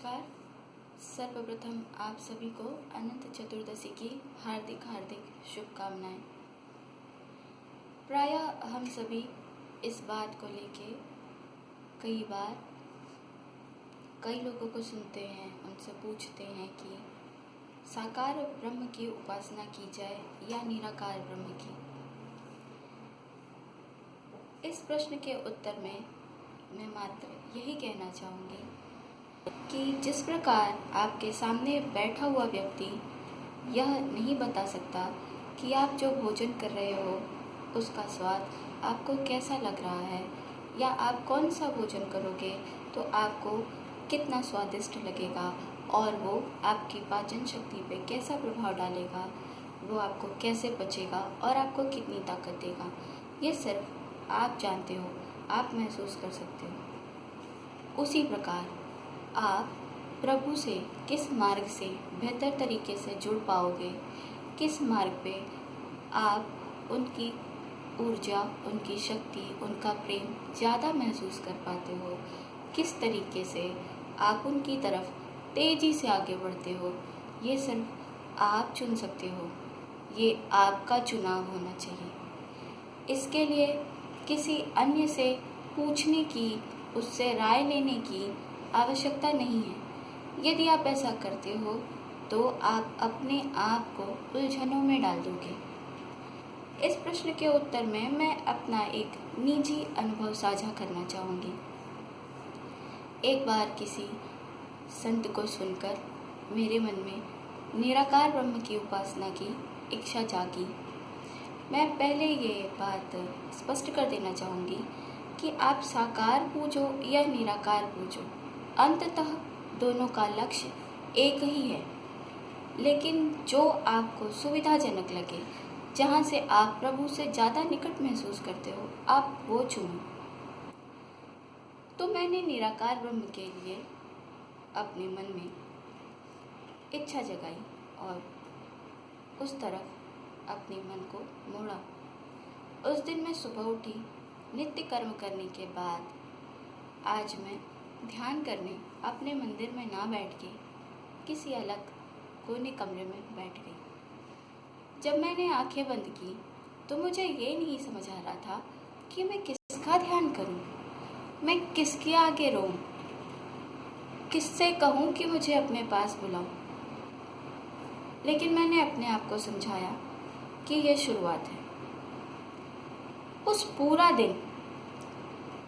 नमस्कार। सर्वप्रथम आप सभी को अनंत चतुर्दशी की हार्दिक शुभकामनाएं। प्रायः हम सभी इस बात को लेके कई बार कई लोगों को सुनते हैं, उनसे पूछते हैं कि साकार ब्रह्म की उपासना की जाए या निराकार ब्रह्म की। इस प्रश्न के उत्तर में मैं मात्र यही कहना चाहूँगी कि जिस प्रकार आपके सामने बैठा हुआ व्यक्ति यह नहीं बता सकता कि आप जो भोजन कर रहे हो उसका स्वाद आपको कैसा लग रहा है या आप कौन सा भोजन करोगे तो आपको कितना स्वादिष्ट लगेगा और वो आपकी पाचन शक्ति पे कैसा प्रभाव डालेगा, वो आपको कैसे पचेगा और आपको कितनी ताकत देगा, ये सिर्फ आप जानते हो, आप महसूस कर सकते हो। उसी प्रकार आप प्रभु से किस मार्ग से बेहतर तरीके से जुड़ पाओगे, किस मार्ग पे आप उनकी ऊर्जा, उनकी शक्ति, उनका प्रेम ज़्यादा महसूस कर पाते हो, किस तरीके से आप उनकी तरफ तेज़ी से आगे बढ़ते हो, ये सिर्फ आप चुन सकते हो। ये आपका चुनाव होना चाहिए। इसके लिए किसी अन्य से पूछने की, उससे राय लेने की आवश्यकता नहीं है। यदि आप ऐसा करते हो तो आप अपने आप को उलझनों में डाल दोगे। इस प्रश्न के उत्तर में मैं अपना एक निजी अनुभव साझा करना चाहूँगी। एक बार किसी संत को सुनकर मेरे मन में निराकार ब्रह्म की उपासना की इच्छा जागी। मैं पहले ये बात स्पष्ट कर देना चाहूँगी कि आप साकार पूजो या निराकार पूजो, अंततः दोनों का लक्ष्य एक ही है। लेकिन जो आपको सुविधाजनक लगे, जहाँ से आप प्रभु से ज़्यादा निकट महसूस करते हो, आप वो चुनो। तो मैंने निराकार ब्रह्म के लिए अपने मन में इच्छा जगाई और उस तरफ अपने मन को मोड़ा। उस दिन मैं सुबह उठी, नित्य कर्म करने के बाद आज मैं ध्यान करने अपने मंदिर में ना बैठ के किसी अलग कोने कमरे में बैठ गई। जब मैंने आंखें बंद की तो मुझे ये नहीं समझ आ रहा था कि मैं किसका ध्यान करूं, मैं किसके आगे रोऊं, किससे कहूं कि मुझे अपने पास बुलाओ। लेकिन मैंने अपने आप को समझाया कि यह शुरुआत है। उस पूरा दिन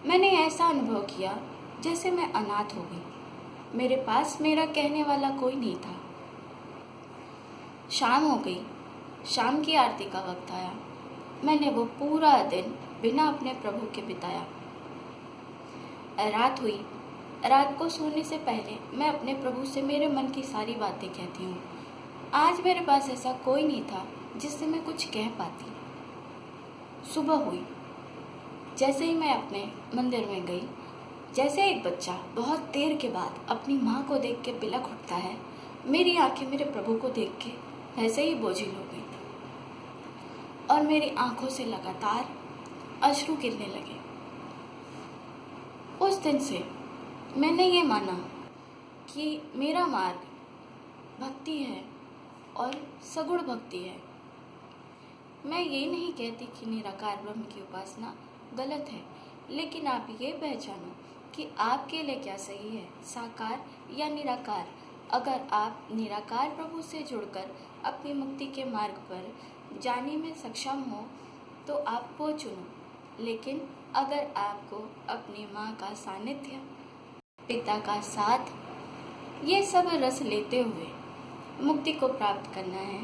मैंने ऐसा अनुभव किया जैसे मैं अनाथ हो गई। मेरे पास मेरा कहने वाला कोई नहीं था। शाम हो गई, शाम की आरती का वक्त आया। मैंने वो पूरा दिन बिना अपने प्रभु के बिताया। रात हुई। रात को सोने से पहले मैं अपने प्रभु से मेरे मन की सारी बातें कहती हूँ। आज मेरे पास ऐसा कोई नहीं था जिससे मैं कुछ कह पाती। सुबह हुई। जैसे ही मैं अपने मंदिर में गई, जैसे एक बच्चा बहुत देर के बाद अपनी माँ को देख के बिलख उठता है, मेरी आंखें मेरे प्रभु को देख के वैसे ही बोझिल हो गई और मेरी आंखों से लगातार अश्रु गिरने लगे। उस दिन से मैंने ये माना कि मेरा मार्ग भक्ति है और सगुण भक्ति है। मैं ये नहीं कहती कि निराकार ब्रह्म की उपासना गलत है, लेकिन आप ये पहचानो कि आपके लिए क्या सही है, साकार या निराकार। अगर आप निराकार प्रभु से जुड़कर अपनी मुक्ति के मार्ग पर जाने में सक्षम हो तो आप वो चुनो। लेकिन अगर आपको अपनी माँ का सानिध्य, पिता का साथ, ये सब रस लेते हुए मुक्ति को प्राप्त करना है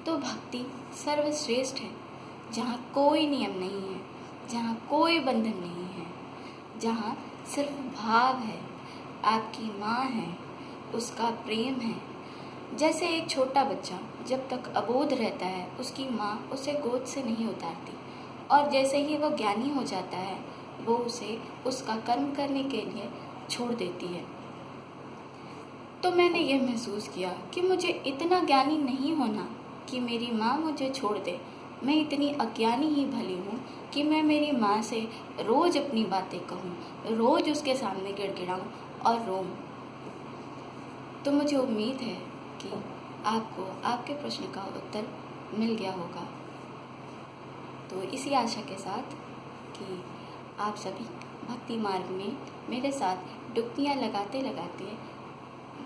तो भक्ति सर्वश्रेष्ठ है, जहाँ कोई नियम नहीं है, जहाँ कोई बंधन नहीं है, जहाँ सिर्फ भाव है, आपकी माँ है, उसका प्रेम है। जैसे एक छोटा बच्चा जब तक अबोध रहता है उसकी माँ उसे गोद से नहीं उतारती, और जैसे ही वो ज्ञानी हो जाता है वो उसे उसका कर्म करने के लिए छोड़ देती है। तो मैंने ये महसूस किया कि मुझे इतना ज्ञानी नहीं होना कि मेरी माँ मुझे छोड़ दे। मैं इतनी अज्ञानी ही भली हूँ कि मैं मेरी माँ से रोज़ अपनी बातें कहूँ, रोज़ उसके सामने गिड़गिड़ाऊँ और रोऊँ। तो मुझे उम्मीद है कि आपको आपके प्रश्न का उत्तर मिल गया होगा। तो इसी आशा के साथ कि आप सभी भक्ति मार्ग में मेरे साथ डुबकियाँ लगाते लगाते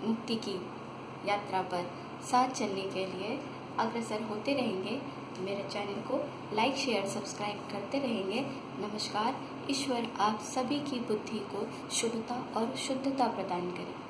मुक्ति की यात्रा पर साथ चलने के लिए अग्रसर होते रहेंगे। मेरे चैनल को लाइक शेयर सब्सक्राइब करते रहेंगे। नमस्कार। ईश्वर आप सभी की बुद्धि को शुद्धता और शुद्धता प्रदान करें।